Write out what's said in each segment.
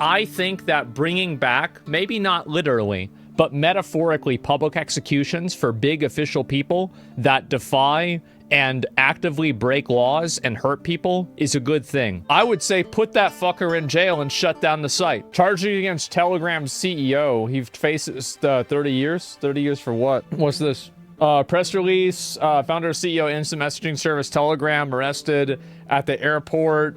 I think that bringing back, maybe not literally, but metaphorically, public executions for big official people that defy and actively break laws and hurt people is a good thing. I would say put that fucker in jail and shut down the site. Charging against Telegram's CEO. He faces 30 years. 30 years for what? What's this? Press release. Founder CEO instant messaging service Telegram arrested at the airport.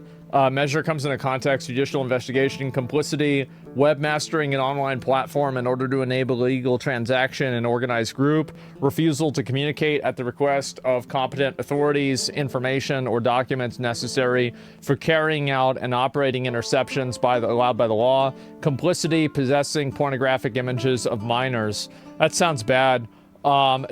Measure comes into context, judicial investigation, complicity, webmastering an online platform in order to enable illegal transaction and organized group, refusal to communicate at the request of competent authorities, information or documents necessary for carrying out and operating interceptions allowed by the law, complicity, possessing pornographic images of minors. That sounds bad.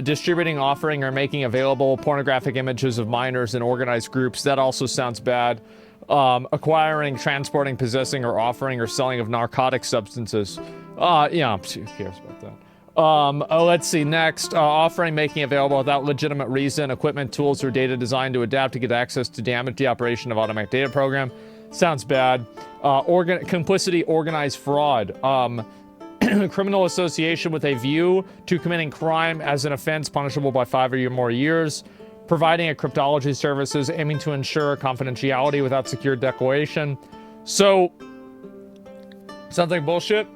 Distributing, offering, or making available pornographic images of minors in organized groups. That also sounds bad. Acquiring, transporting, possessing, or offering or selling of narcotic substances. Yeah, who cares about that? Let's see, next. Offering, making available without legitimate reason, equipment, tools, or data designed to adapt to get access to damage the operation of automatic data program. Sounds bad. Complicity, organized fraud. Criminal association with a view to committing crime as an offense punishable by 5 or more years. Providing a cryptology services aiming to ensure confidentiality without secure declaration. So, something bullshit?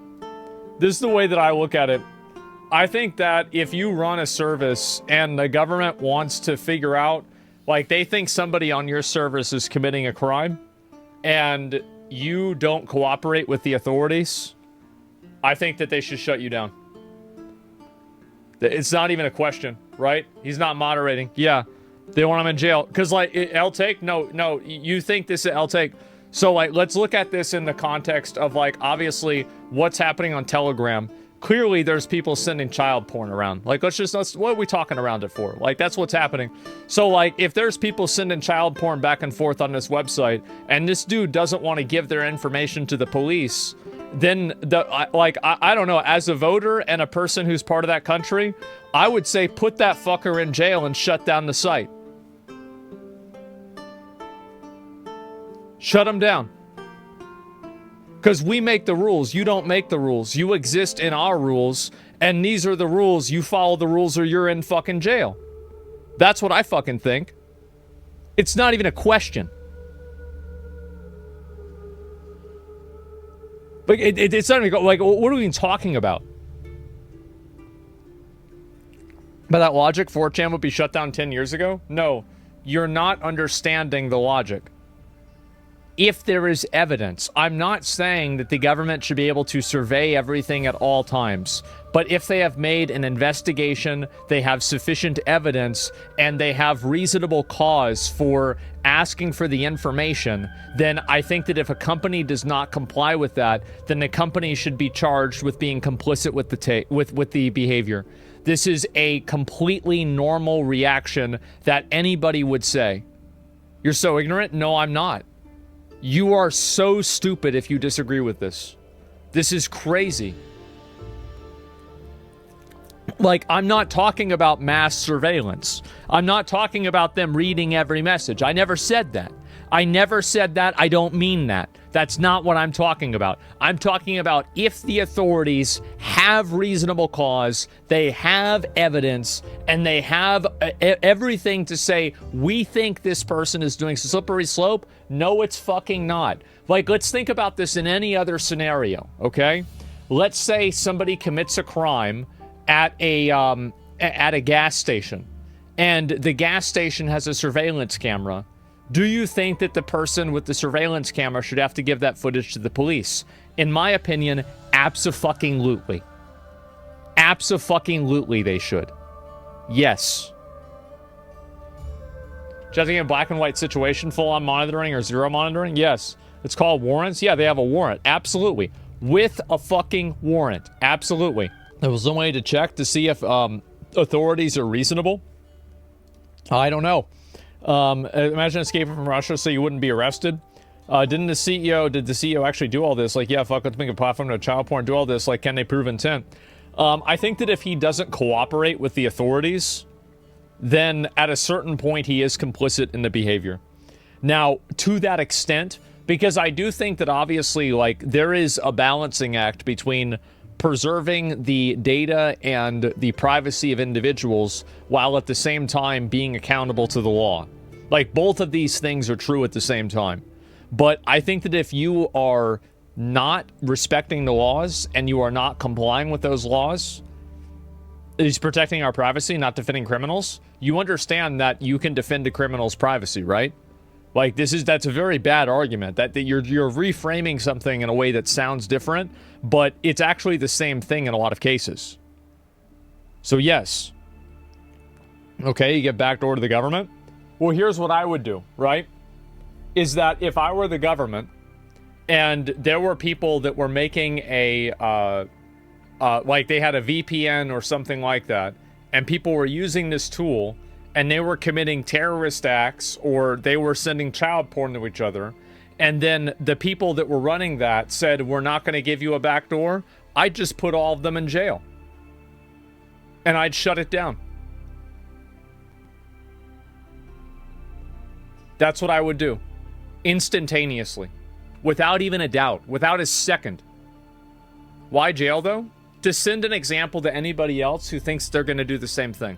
This is the way that I look at it. I think that if you run a service and the government wants to figure out, like they think somebody on your service is committing a crime, and you don't cooperate with the authorities, I think that they should shut you down. It's not even a question, right? He's not moderating. Yeah. They want him in jail. Because, like, L-Take? No. You think this is L-Take. So, like, let's look at this in the context of, like, obviously, what's happening on Telegram. Clearly, there's people sending child porn around. Like, what are we talking around it for? Like, that's what's happening. So, like, if there's people sending child porn back and forth on this website, and this dude doesn't want to give their information to the police, then, I don't know, as a voter and a person who's part of that country, I would say put that fucker in jail and shut down the site. Shut him down. Because we make the rules. You don't make the rules. You exist in our rules, and these are the rules. You follow the rules or you're in fucking jail. That's what I fucking think. It's not even a question. Like, it's not even, like, what are we even talking about? By that logic, 4chan would be shut down 10 years ago? No, you're not understanding the logic. If there is evidence, I'm not saying that the government should be able to survey everything at all times, but if they have made an investigation, they have sufficient evidence, and they have reasonable cause for asking for the information, then I think that if a company does not comply with that, then the company should be charged with being complicit with the behavior. This is a completely normal reaction that anybody would say. You're so ignorant? No, I'm not. You are so stupid if you disagree with this. This is crazy. Like, I'm not talking about mass surveillance. I'm not talking about them reading every message. I never said that. I don't mean that. That's not what I'm talking about. I'm talking about if the authorities have reasonable cause, they have evidence, and they have everything to say, we think this person is doing slippery slope. No, it's fucking not. Like, let's think about this in any other scenario, okay? Let's say somebody commits a crime at a gas station, and the gas station has a surveillance camera. Do you think that the person with the surveillance camera should have to give that footage to the police? In my opinion, abso-fucking-lutely. Abso-fucking-lutely they should. Yes. Judging a black and white situation, full-on monitoring or zero monitoring? Yes. It's called warrants? Yeah, they have a warrant. Absolutely. With a fucking warrant. Absolutely. There was some way to check to see if authorities are reasonable. I don't know. Imagine escaping from Russia so you wouldn't be arrested. Did the CEO actually do all this? Like, yeah, fuck, let's make a platform to child porn, do all this. Like, can they prove intent? I think that if he doesn't cooperate with the authorities, then at a certain point he is complicit in the behavior. Now, to that extent, Because I do think that obviously, like, there is a balancing act between preserving the data and the privacy of individuals while at the same time being accountable to the law. Like, both of these things are true at the same time. But I think that if you are not respecting the laws and you are not complying with those laws, is protecting our privacy, not defending criminals, you understand that you can defend a criminal's privacy, right? Like, that's a very bad argument, that you're reframing something in a way that sounds different, but it's actually the same thing in a lot of cases. So yes. Okay, you get backdoor to the government? Well, here's what I would do, right? Is that if I were the government and there were people that were making like they had a VPN or something like that, and people were using this tool and they were committing terrorist acts or they were sending child porn to each other, and then the people that were running that said, we're not going to give you a backdoor, I'd just put all of them in jail. And I'd shut it down. That's what I would do. Instantaneously. Without even a doubt. Without a second. Why jail, though? To send an example to anybody else who thinks they're going to do the same thing.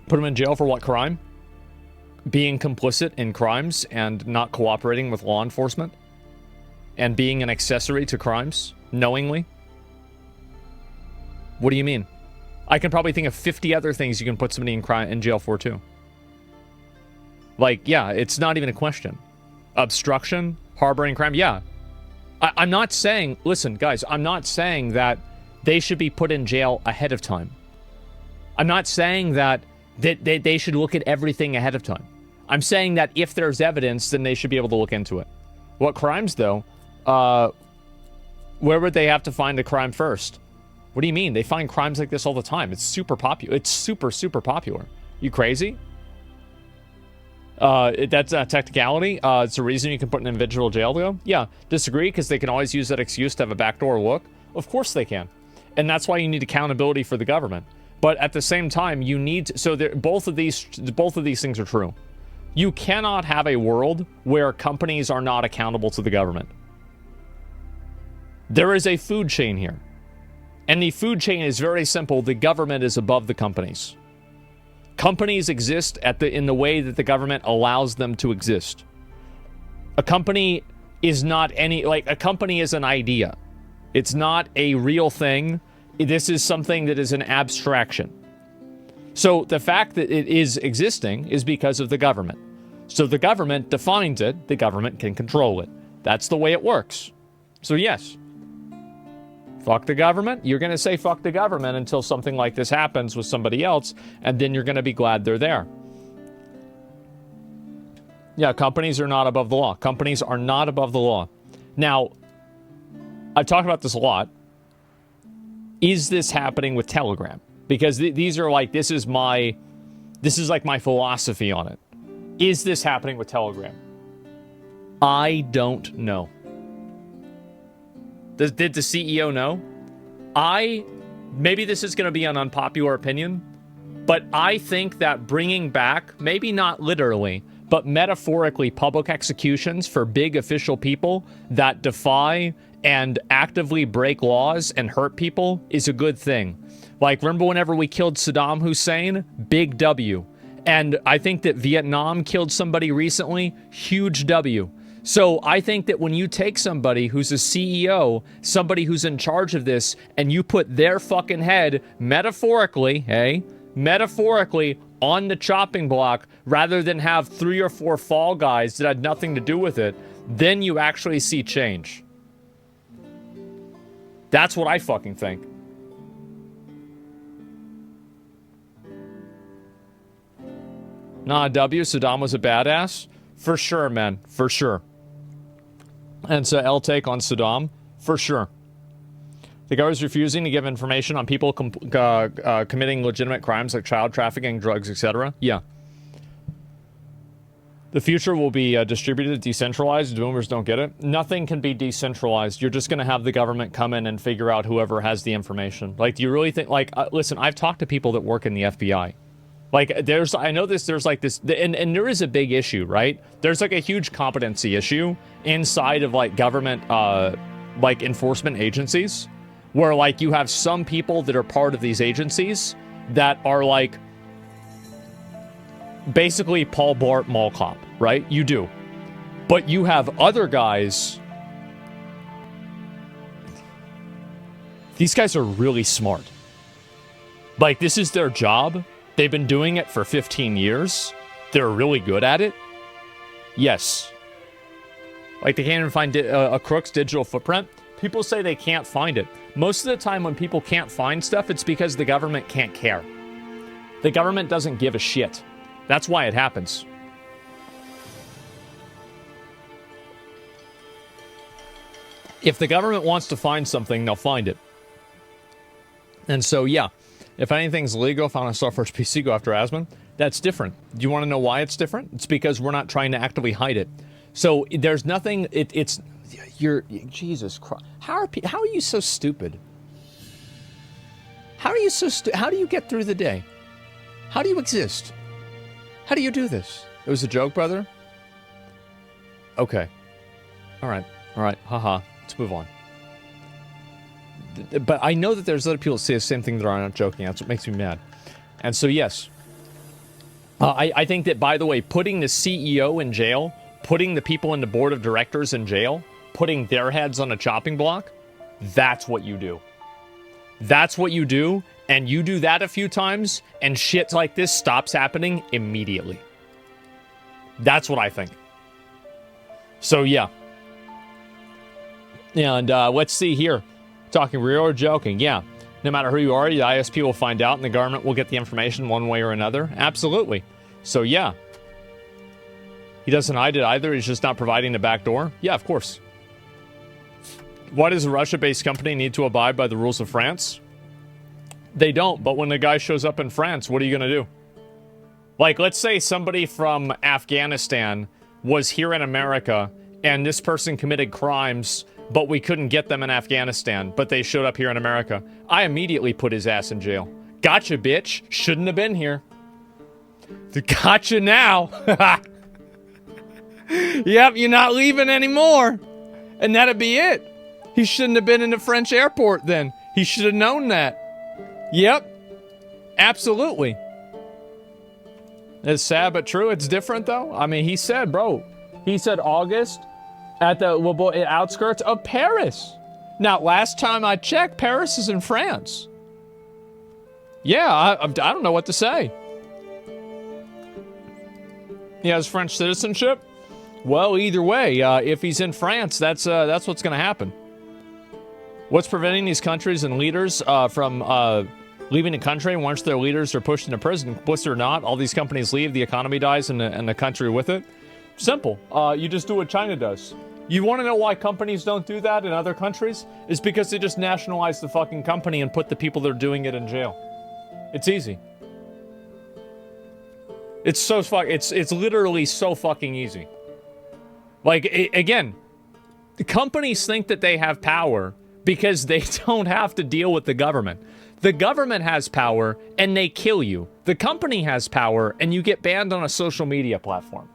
Put them in jail for what crime? Being complicit in crimes and not cooperating with law enforcement? And being an accessory to crimes? Knowingly? What do you mean? I can probably think of 50 other things you can put somebody in jail for, too. Like, yeah, it's not even a question. Obstruction? Harboring crime? Yeah. I'm not saying... Listen, guys, I'm not saying that they should be put in jail ahead of time. I'm not saying that they should look at everything ahead of time. I'm saying that if there's evidence, then they should be able to look into it. What crimes, though? Where would they have to find a crime first? What do you mean? They find crimes like this all the time. It's super popular. It's super, super popular. You crazy? That's a technicality. It's a reason you can put an individual in jail, though. Yeah, disagree, because they can always use that excuse to have a backdoor look. Of course they can. And that's why you need accountability for the government. But at the same time, you need to, so both of these things are true. You cannot have a world where companies are not accountable to the government. There is a food chain here. And the food chain is very simple. The government is above the companies. Companies exist in the way that the government allows them to exist. A company is not a company is an idea. It's not a real thing. This is something that is an abstraction. So the fact that it is existing is because of the government. So the government defines it, the government can control it. That's the way it works. So yes. Fuck the government? You're going to say fuck the government until something like this happens with somebody else, and then you're going to be glad they're there. Yeah, companies are not above the law. Companies are not above the law. Now, I've talked about this a lot. Is this happening with Telegram? Because these are like, this is like my philosophy on it. Is this happening with Telegram? I don't know. Did the CEO know? Maybe this is going to be an unpopular opinion, but I think that bringing back, maybe not literally, but metaphorically, public executions for big official people that defy and actively break laws and hurt people is a good thing. Like, remember whenever we killed Saddam Hussein? Big W. And I think that Vietnam killed somebody recently. Huge W. So I think that when you take somebody who's a CEO, somebody who's in charge of this, and you put their fucking head, metaphorically, on the chopping block, rather than have 3 or 4 fall guys that had nothing to do with it, then you actually see change. That's what I fucking think. Nah, W, Saddam was a badass? For sure, man. For sure. And so L take on Saddam? For sure. The government is refusing to give information on people committing legitimate crimes like child trafficking, drugs, etc. Yeah. The future will be distributed, decentralized. Boomers don't get it. Nothing can be decentralized. You're just going to have the government come in and figure out whoever has the information. Like, do you really think... Like, listen, I've talked to people that work in the FBI. Like, I know there's like this, and there is a big issue, right? There's like a huge competency issue inside of like government, like enforcement agencies, where like you have some people that are part of these agencies that are like basically Paul Blart Mall Cop, right? You do. But you have other guys. These guys are really smart. Like, this is their job. They've been doing it for 15 years. They're really good at it. Yes. Like, they can't even find a crook's digital footprint. People say they can't find it. Most of the time when people can't find stuff, it's because the government can't care. The government doesn't give a shit. That's why it happens. If the government wants to find something, they'll find it. And so, yeah. If anything's legal, found on a software PC, go after Asmon. That's different. Do you want to know why it's different? It's because we're not trying to actively hide it. So there's nothing. You're Jesus Christ. How are you so stupid? How are you so stupid? How do you get through the day? How do you exist? How do you do this? It was a joke, brother. Okay. All right. Haha. Let's move on. But I know that there's other people that say the same thing that are not joking. That's what makes me mad. And so, yes. I think that, by the way, putting the CEO in jail, putting the people in the board of directors in jail, putting their heads on a chopping block, that's what you do. That's what you do, and you do that a few times, and shit like this stops happening immediately. That's what I think. So, yeah. And let's see here. Talking real or joking? Yeah. No matter who you are, the ISP will find out and the government will get the information one way or another. Absolutely. So, yeah. He doesn't hide it either. He's just not providing the back door. Yeah, of course. Why does a Russia-based company need to abide by the rules of France? They don't, but when the guy shows up in France, what are you going to do? Like, let's say somebody from Afghanistan was here in America and this person committed crimes, but we couldn't get them in Afghanistan, but they showed up here in America. I immediately put his ass in jail. Gotcha, bitch. Shouldn't have been here. Gotcha now. Yep, you're not leaving anymore. And that'd be it. He shouldn't have been in the French airport then. He should have known that. Yep. Absolutely. It's sad but true. It's different, though. I mean, he said, bro, he said August at the outskirts of Paris. Now, last time I checked, Paris is in France. Yeah, I don't know what to say. He has French citizenship? Well, either way, if he's in France, that's what's going to happen. What's preventing these countries and leaders from leaving the country once their leaders are pushed into prison? Bliss or not, all these companies leave, the economy dies, and the country with it. Simple. You just do what China does. You want to know why companies don't do that in other countries? It's because they just nationalize the fucking company and put the people that are doing it in jail. It's easy. It's so it's literally so fucking easy. Like, again, the companies think that they have power because they don't have to deal with the government. The government has power and they kill you. The company has power and you get banned on a social media platform.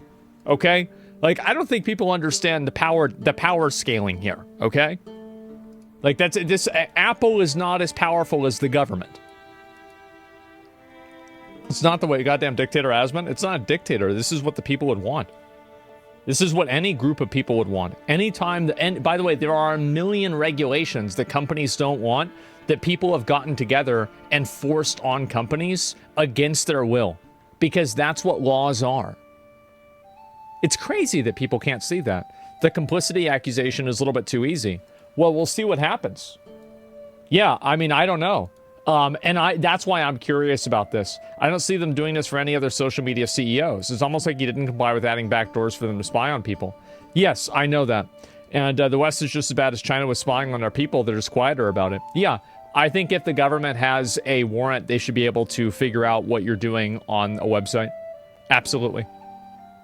Okay? Like, I don't think people understand the power scaling here, okay? Like, Apple is not as powerful as the government. It's not the way goddamn dictator Asmon. It's not a dictator. This is what the people would want. This is what any group of people would want. Anytime, and by the way, there are a million regulations that companies don't want that people have gotten together and forced on companies against their will. Because that's what laws are. It's crazy that people can't see that. The complicity accusation is a little bit too easy. Well, we'll see what happens. Yeah, I mean, I don't know. That's why I'm curious about this. I don't see them doing this for any other social media CEOs. It's almost like you didn't comply with adding backdoors for them to spy on people. Yes, I know that. And the West is just as bad as China was spying on their people. They're just quieter about it. Yeah, I think if the government has a warrant, they should be able to figure out what you're doing on a website. Absolutely.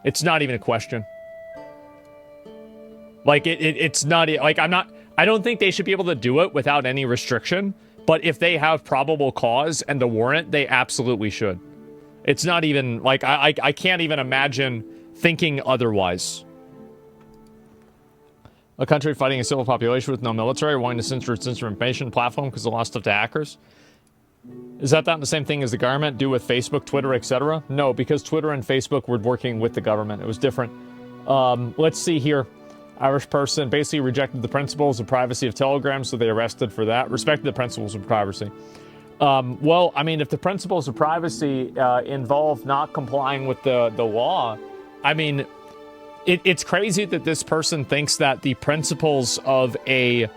It's not even a question. Like, it's not, like, I don't think they should be able to do it without any restriction, but if they have probable cause and a warrant, they absolutely should. It's not even, like, I can't even imagine thinking otherwise. A country fighting a civil population with no military, wanting to censor its information platform because it lost stuff to hackers. Is that not the same thing as the government do with Facebook, Twitter, etc.? No, because Twitter and Facebook were working with the government. It was different. Let's see here. Irish person basically rejected the principles of privacy of Telegram, so they arrested for that. Respected the principles of privacy. Well, I mean, if the principles of privacy involve not complying with the law, I mean, it's crazy that this person thinks that the principles of a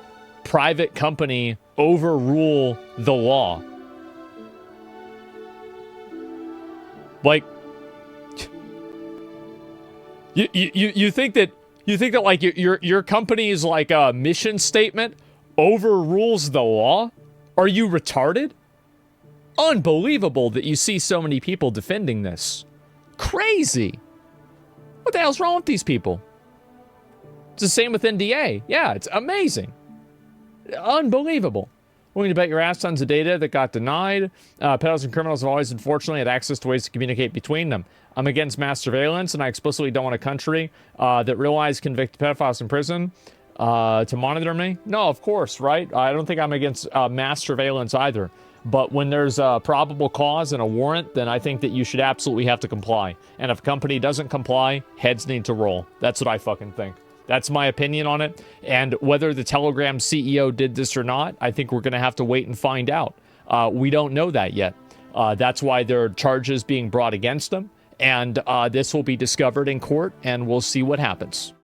private company overrule the law. Like, you think that like your company's like a mission statement overrules the law? Are you retarded? Unbelievable that you see so many people defending this. Crazy. What the hell's wrong with these people? It's the same with NDA. Yeah, it's amazing. Unbelievable. Willing to bet your ass tons of data that got denied. Pedals and criminals have always, unfortunately, had access to ways to communicate between them. I'm against mass surveillance, and I explicitly don't want a country that realized convicted pedophiles in prison to monitor me. No, of course, right? I don't think I'm against mass surveillance either. But when there's a probable cause and a warrant, then I think that you should absolutely have to comply. And if a company doesn't comply, heads need to roll. That's what I fucking think. That's my opinion on it. And whether the Telegram CEO did this or not, I think we're going to have to wait and find out. We don't know that yet. That's why there are charges being brought against them. And this will be discovered in court, and we'll see what happens.